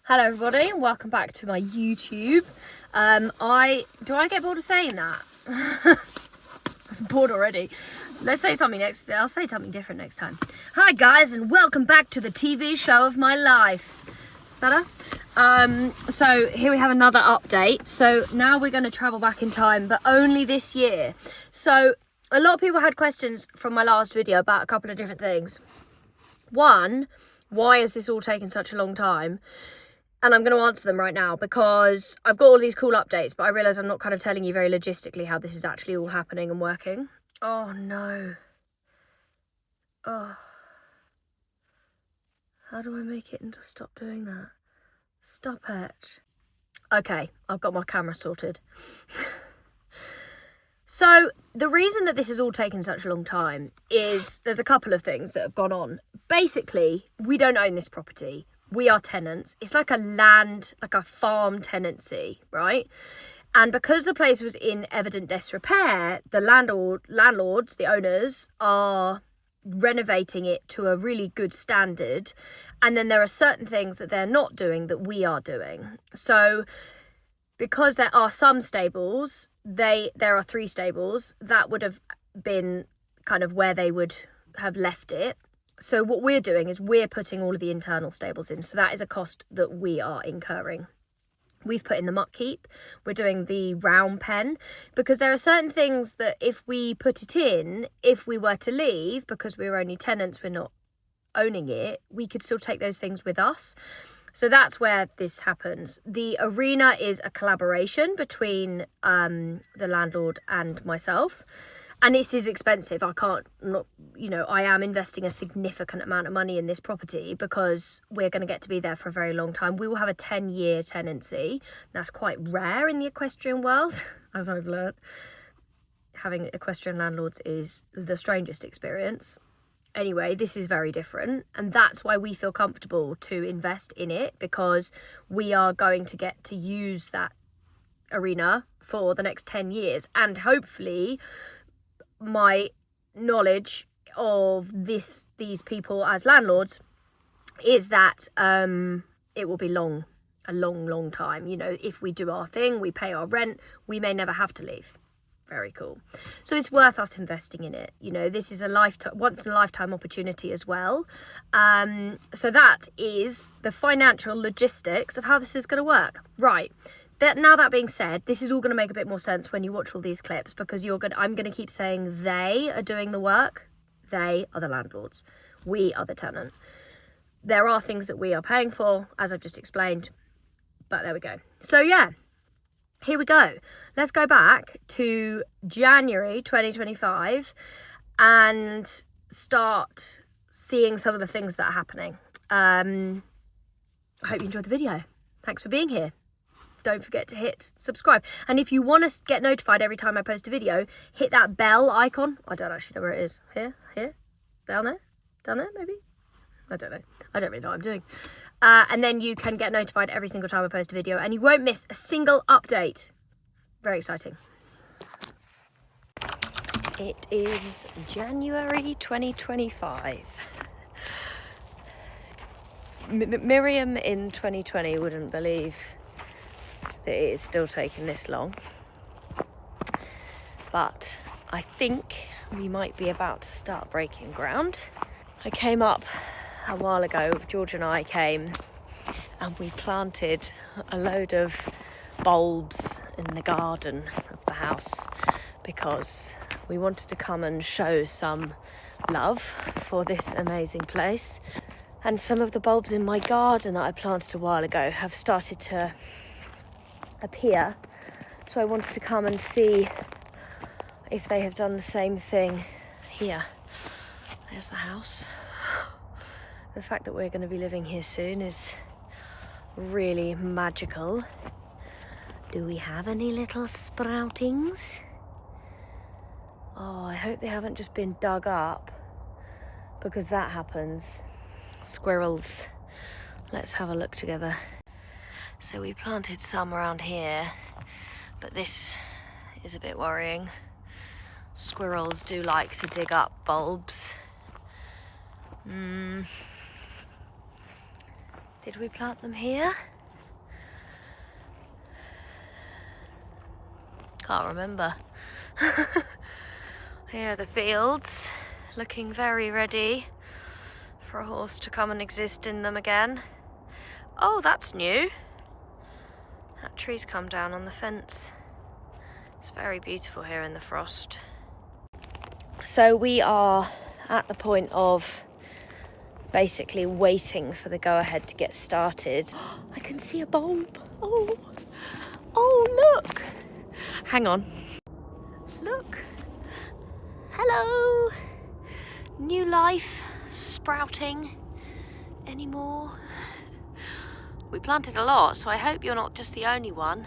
Hello everybody and welcome back to my YouTube. Do I get bored of saying that? I'm bored already. Let's say something next. I'll say something different next time. Hi guys and welcome back to the TV show of my life. Better? So here we have another update. So now we're going to travel back in time, but only this year. So a lot of people had questions from my last video about a couple of different things. One, why is this all taking such a long time? And I'm going to answer them right now because I've got all these cool updates, but I realise I'm not kind of telling you very logistically how this is actually all happening and working. Oh no. Oh. How do I make it and just stop doing that? Stop it. Okay, I've got my camera sorted. So the reason that this has all taken such a long time is there's a couple of things that have gone on. Basically, we don't own this property. We are tenants. It's like a farm tenancy, right? And because the place was in evident disrepair, the landlords, the owners, are renovating it to a really good standard. And then there are certain things that they're not doing that we are doing. So because there are some stables, there are 3 stables, that would have been kind of where they would have left it. So what we're doing is we're putting all of the internal stables in. So that is a cost that we are incurring. We've put in the muck-keep. We're doing the round pen because there are certain things that if we put it in, if we were to leave, because we're only tenants, we're not owning it, we could still take those things with us. So that's where this happens. The arena is a collaboration between the landlord and myself. And this is expensive. I am investing a significant amount of money in this property because we're going to get to be there for a very long time. We will have a 10-year tenancy. That's quite rare in the equestrian world, as I've learnt. Having equestrian landlords is the strangest experience. Anyway, this is very different. And that's why we feel comfortable to invest in it, because we are going to get to use that arena for the next 10 years. And hopefully my knowledge of these people as landlords is that it will be a long time. You know, if we do our thing, we pay our rent, we may never have to leave. Very cool. So it's worth us investing in it. You know, this is a once in a lifetime opportunity as well. So that is the financial logistics of how this is going to work. Right. Now that being said, this is all going to make a bit more sense when you watch all these clips, because I'm going to keep saying they are doing the work. They are the landlords. We are the tenant. There are things that we are paying for, as I've just explained, but there we go. So yeah, here we go. Let's go back to January 2025 and start seeing some of the things that are happening. I hope you enjoyed the video. Thanks for being here. Don't forget to hit subscribe. And if you want to get notified every time I post a video, hit that bell icon. I don't actually know where it is. Here, down there, maybe? I don't know. I don't really know what I'm doing. And then you can get notified every single time I post a video and you won't miss a single update. Very exciting. It is January 2025. Miriam in 2020 wouldn't believe that it is still taking this long, but I think we might be about to start breaking ground. I came up a while ago, George and I came and we planted a load of bulbs in the garden of the house because we wanted to come and show some love for this amazing place. And some of the bulbs in my garden that I planted a while ago have started to appear, so I wanted to come and see if they have done the same thing here. There's the house. The fact that we're going to be living here soon is really magical. Do we have any little sproutings? Oh, I hope they haven't just been dug up, because that happens. Squirrels. Let's have a look together. So we planted some around here, but this is a bit worrying. Squirrels do like to dig up bulbs. Did we plant them here? can't remember. Here are the fields, looking very ready for a horse to come and exist in them again. Oh, that's new. That tree's come down on the fence. It's very beautiful here in the frost. So we are at the point of basically waiting for the go-ahead to get started. I can see a bulb. Oh, look. Hang on. Look. Hello. New life sprouting anymore. We planted a lot, so I hope you're not just the only one.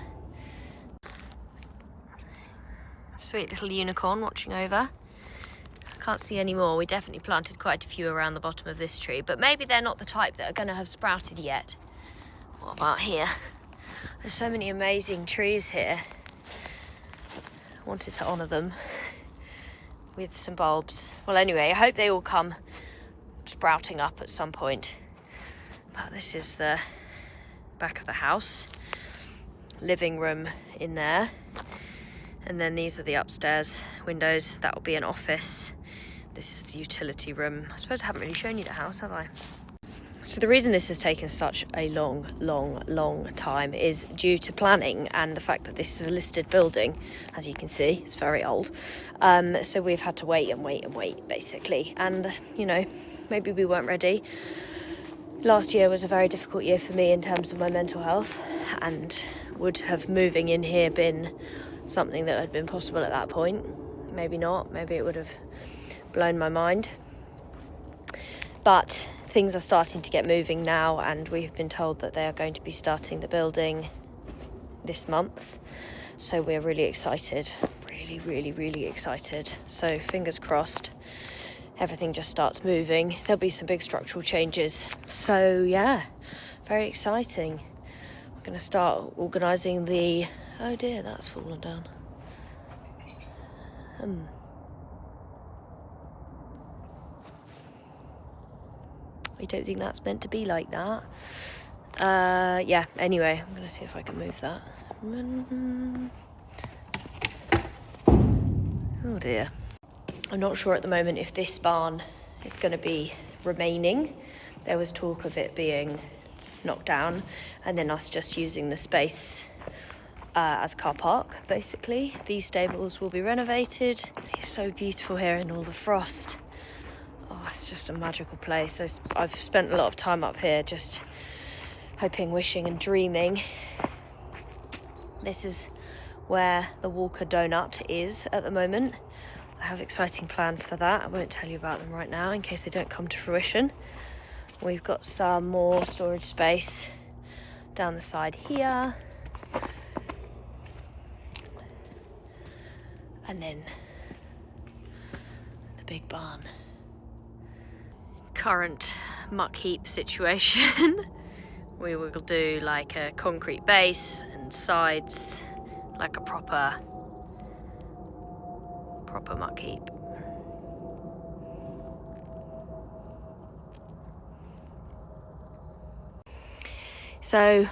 Sweet little unicorn watching over. I can't see any more. We definitely planted quite a few around the bottom of this tree, but maybe they're not the type that are going to have sprouted yet. What about here? There's so many amazing trees here. I wanted to honour them with some bulbs. Well, anyway, I hope they all come sprouting up at some point. But this is the back of the house. Living room in there. And then these are the upstairs windows. That will be an office. This is the utility room. I suppose I haven't really shown you the house, have I? So the reason this has taken such a long time is due to planning and the fact that this is a listed building. As you can see, it's very old. So we've had to wait and wait, basically. And, you know, maybe we weren't ready. Last year was a very difficult year for me in terms of my mental health, and would have moving in here been something that had been possible at that point. Maybe not. Maybe it would have blown my mind. But things are starting to get moving now, and we've been told that they are going to be starting the building this month. So we're really excited. Really excited. So fingers crossed everything just starts moving. There'll be some big structural changes. So yeah, very exciting. I'm going to start organising the... Oh dear, that's fallen down. I don't think that's meant to be like that. Yeah, anyway, I'm going to see if I can move that. Oh dear. I'm not sure at the moment if this barn is going to be remaining. There was talk of it being knocked down and then us just using the space as car park, basically. These stables will be renovated. It's so beautiful here in all the frost. Oh, it's just a magical place. So I've spent a lot of time up here just hoping, wishing and dreaming. This is where the Walker Donut is at the moment. I have exciting plans for that. I won't tell you about them right now in case they don't come to fruition. We've got some more storage space down the side here. And then the big barn. Current muck heap situation. We will do like a concrete base and sides, like a proper muck heap. So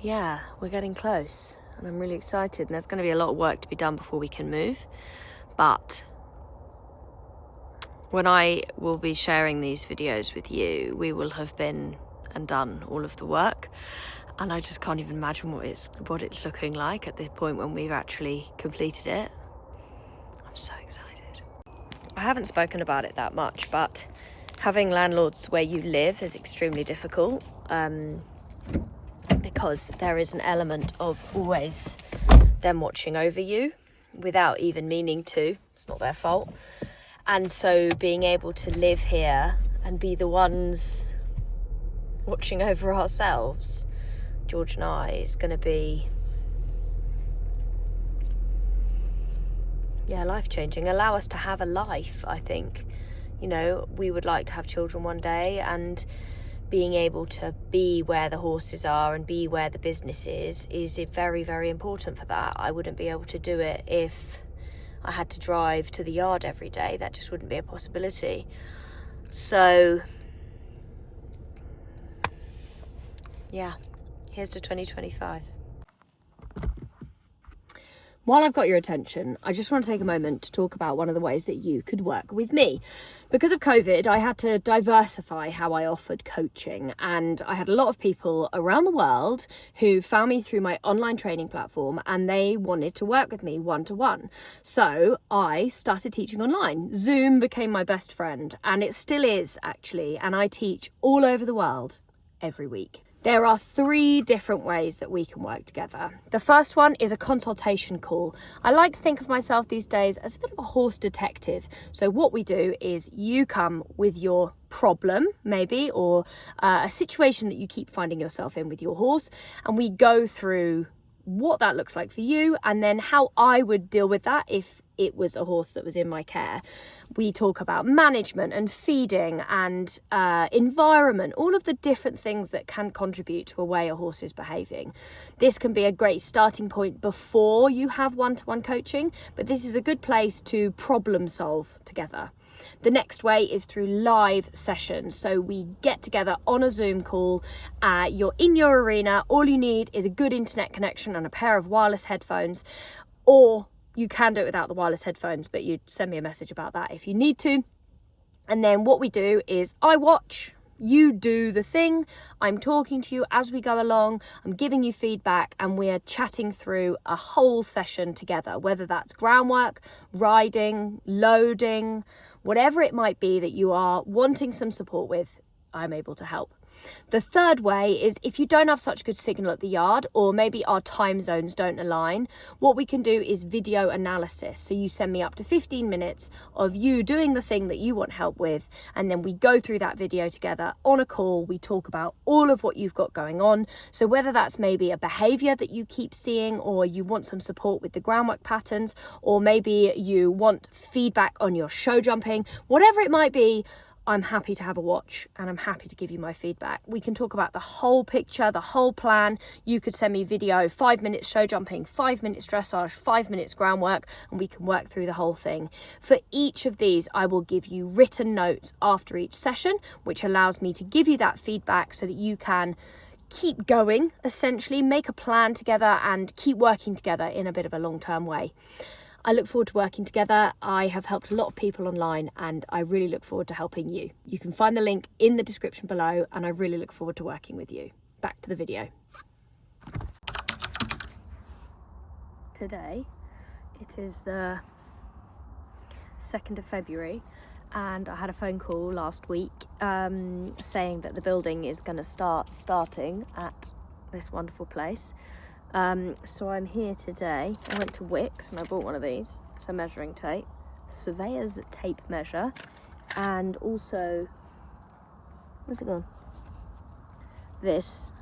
yeah, we're getting close and I'm really excited, and there's going to be a lot of work to be done before we can move. But when I will be sharing these videos with you, we will have been and done all of the work, and I just can't even imagine what it's looking like at this point when we've actually completed it. I'm so excited. I haven't spoken about it that much, but having landlords where you live is extremely difficult, because there is an element of always them watching over you without even meaning to. It's not their fault. And so being able to live here and be the ones watching over ourselves, George and I, is going to be, yeah, life-changing. Allow us to have a life, I think. You know, we would like to have children one day, and being able to be where the horses are and be where the business is very, very important for that. I wouldn't be able to do it if I had to drive to the yard every day. That just wouldn't be a possibility. So yeah, here's to 2025. While I've got your attention, I just want to take a moment to talk about one of the ways that you could work with me. Because of COVID, I had to diversify how I offered coaching, and I had a lot of people around the world who found me through my online training platform and they wanted to work with me one-to-one. So I started teaching online. Zoom became my best friend, and it still is actually, and I teach all over the world every week. There are 3 different ways that we can work together. The first one is a consultation call. I like to think of myself these days as a bit of a horse detective. So what we do is you come with your problem, maybe, or a situation that you keep finding yourself in with your horse, and we go through what that looks like for you and then how I would deal with that if it was a horse that was in my care. We talk about management and feeding and environment, all of the different things that can contribute to a way a horse is behaving. This can be a great starting point before you have one-to-one coaching, but this is a good place to problem solve together. The next way is through live sessions. So we get together on a Zoom call. You're in your arena. All you need is a good internet connection and a pair of wireless headphones, or you can do it without the wireless headphones, but you send me a message about that if you need to. And then what we do is I watch, you do the thing. I'm talking to you as we go along. I'm giving you feedback, and we are chatting through a whole session together, whether that's groundwork, riding, loading, whatever it might be that you are wanting some support with, I'm able to help. The third way is if you don't have such good signal at the yard, or maybe our time zones don't align, what we can do is video analysis. So you send me up to 15 minutes of you doing the thing that you want help with, and then we go through that video together on a call. We talk about all of what you've got going on. So whether that's maybe a behavior that you keep seeing, or you want some support with the groundwork patterns, or maybe you want feedback on your show jumping, whatever it might be, I'm happy to have a watch and I'm happy to give you my feedback. We can talk about the whole picture, the whole plan. You could send me video, 5 minutes show jumping, 5 minutes dressage, 5 minutes groundwork, and we can work through the whole thing. For each of these, I will give you written notes after each session, which allows me to give you that feedback so that you can keep going, essentially, make a plan together and keep working together in a bit of a long-term way. I look forward to working together. I have helped a lot of people online, and I really look forward to helping you. You can find the link in the description below, and I really look forward to working with you. Back to the video. Today, it is the 2nd of February, and I had a phone call last week saying that the building is going to starting at this wonderful place. So I'm here today. I went to Wickes and I bought one of these. It's a measuring tape, surveyor's tape measure, and also, where's it gone? This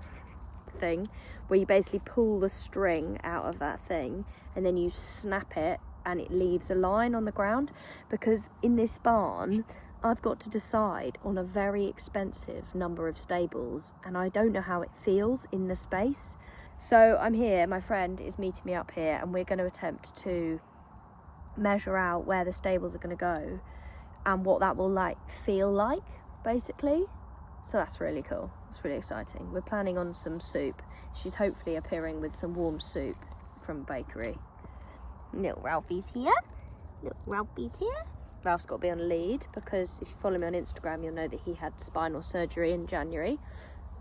thing, where you basically pull the string out of that thing and then you snap it and it leaves a line on the ground, because in this barn, I've got to decide on a very expensive number of stables and I don't know how it feels in the space. So I'm here, my friend is meeting me up here, and we're going to attempt to measure out where the stables are going to go and what that will feel like, basically. So that's really cool. It's really exciting. We're planning on some soup. She's hopefully appearing with some warm soup from a bakery. Little Ralphie's here. Ralph's got to be on lead, because if you follow me on Instagram, you'll know that he had spinal surgery in January.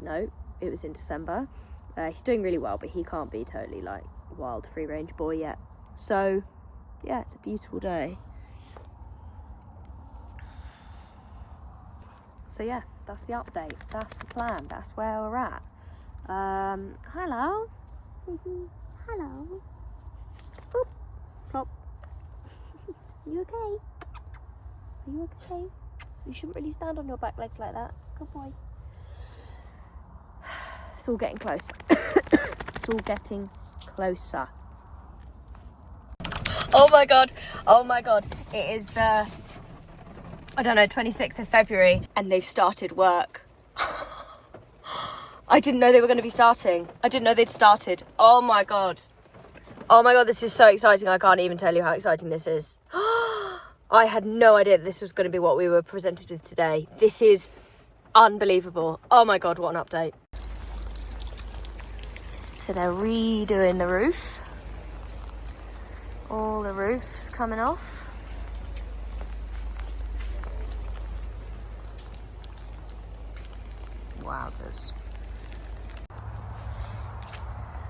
No, it was in December. He's doing really well, but he can't be totally wild free range boy yet. So yeah, it's a beautiful day. So yeah, that's the update, that's the plan, that's where we're at. Hello. Hello. Boop. Plop. You okay? Are you okay? You shouldn't really stand on your back legs like that. Good boy. It's all getting close. It's all getting closer. Oh my god. It is the, 26th of February, and they've started work. I didn't know they were going to be starting. I didn't know they'd started. Oh my god, this is so exciting. I can't even tell you how exciting this is. I had no idea that this was going to be what we were presented with today. This is unbelievable. Oh my god, what an update. So they're redoing the roof. all the roofs coming off. Wowzers.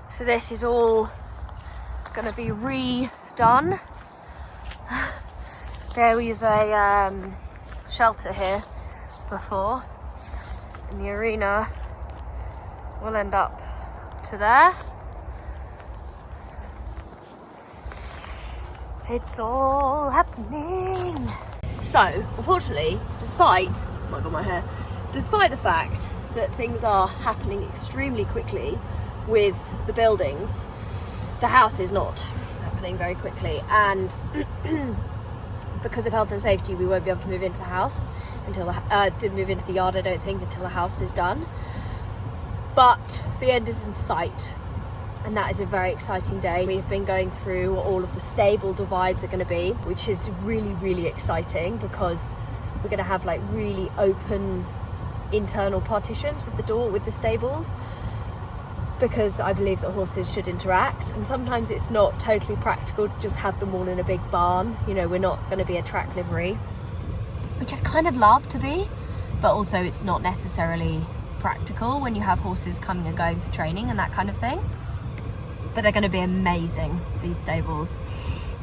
So this is all going to be redone. There was a shelter here before, and the arena will end up to there. It's all happening. So, unfortunately, despite the fact that things are happening extremely quickly with the buildings, the house is not happening very quickly, and because of health and safety, we won't be able to move into the house until move into the yard, I don't think, until the house is done. But the end is in sight, and that is a very exciting day. We've been going through what all of the stable divides are going to be, which is really, really exciting, because we're going to have like really open internal partitions with the door, with the stables, because I believe that horses should interact, and sometimes it's not totally practical to just have them all in a big barn. You know, we're not going to be a track livery, which I kind of love to be, but also it's not necessarily practical when you have horses coming and going for training and that kind of thing. But they're going to be amazing, these stables.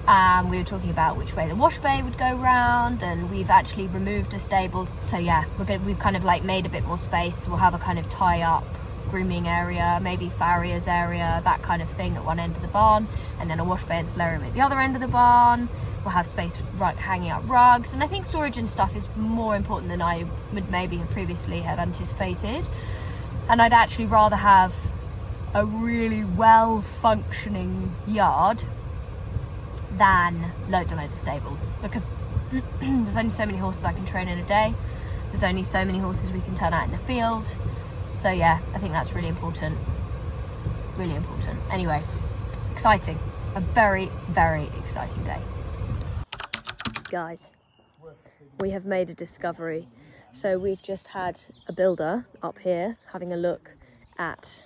We were talking about which way the wash bay would go round, and we've actually removed a stable. So yeah, we've kind of like made a bit more space. We'll have a kind of tie-up grooming area, maybe farriers area, that kind of thing at one end of the barn, and then a wash bay and solarium at the other end of the barn. We'll have space hanging out rugs, and I think storage and stuff is more important than I would maybe have previously have anticipated. And I'd actually rather have a really well-functioning yard than loads and loads of stables, because there's only so many horses I can train in a day. There's only so many horses we can turn out in the field. So yeah, I think that's really important. Really important. Anyway, exciting. A very, very exciting day. Guys, we have made a discovery. So we've just had a builder up here having a look at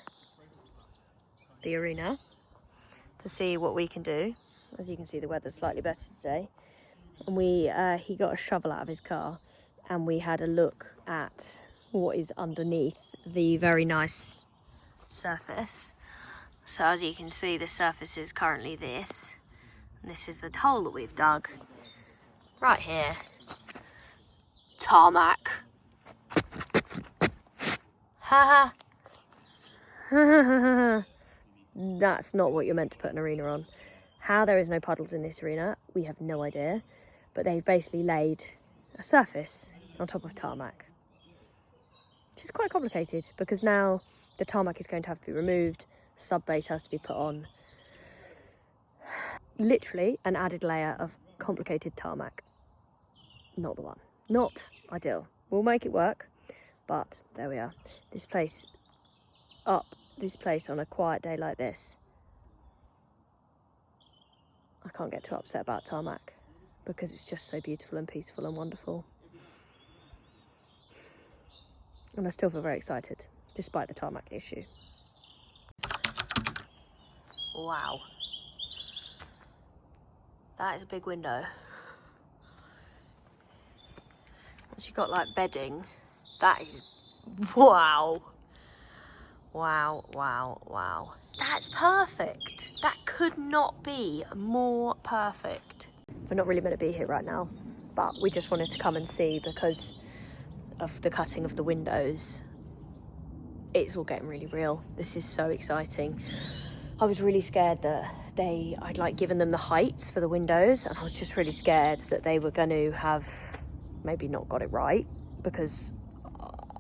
the arena to see what we can do. As you can see, the weather's slightly better today. And he got a shovel out of his car, and we had a look at what is underneath the very nice surface. So as you can see, the surface is currently this, and this is the hole that we've dug right here. Tarmac. Haha. That's not what you're meant to put an arena on. How there is no puddles in this arena, we have no idea, but they've basically laid a surface on top of tarmac, which is quite complicated, because now the tarmac is going to have to be removed, sub base has to be put on. Literally an added layer of complicated tarmac. Not the one. Not ideal. We'll make it work, but there we are. This place on a quiet day like this, I can't get too upset about tarmac, because it's just so beautiful and peaceful and wonderful. And I still feel very excited, despite the tarmac issue. Wow. That is a big window. Once you've got like bedding, that is, wow. Wow, wow, wow. That's perfect. That could not be more perfect. We're not really meant to be here right now, but we just wanted to come and see because of the cutting of the windows. It's all getting really real. This is so exciting. I was really scared that I'd like given them the heights for the windows, and I was just really scared that they were going to have maybe not got it right, because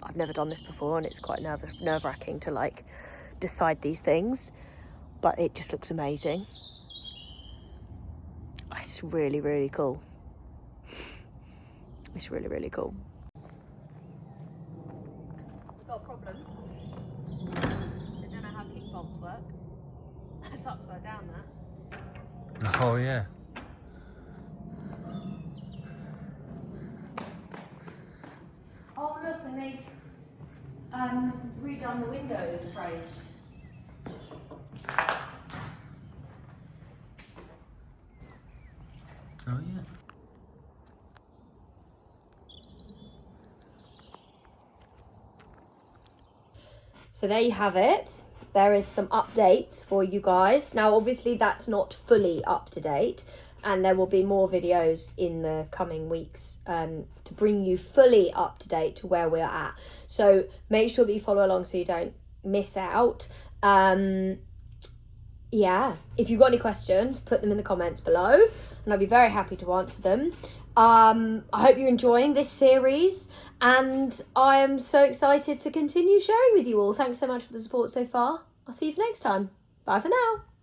I've never done this before and it's quite nerve-wracking to like decide these things, but it just looks amazing. It's really, really cool. It's really, really cool. Got a problem. I don't know how kick bumps work. It's upside down there. Oh yeah. Oh look, and they've redone the window frames. Oh yeah. So there you have it. There is some updates for you guys. Now, obviously, that's not fully up to date, and there will be more videos in the coming weeks to bring you fully up to date to where we're at. So make sure that you follow along so you don't miss out. Yeah, if you've got any questions, put them in the comments below, and I'll be very happy to answer them. I hope you're enjoying this series, and I am so excited to continue sharing with you all. Thanks so much for the support so far. I'll see you for next time. Bye for now.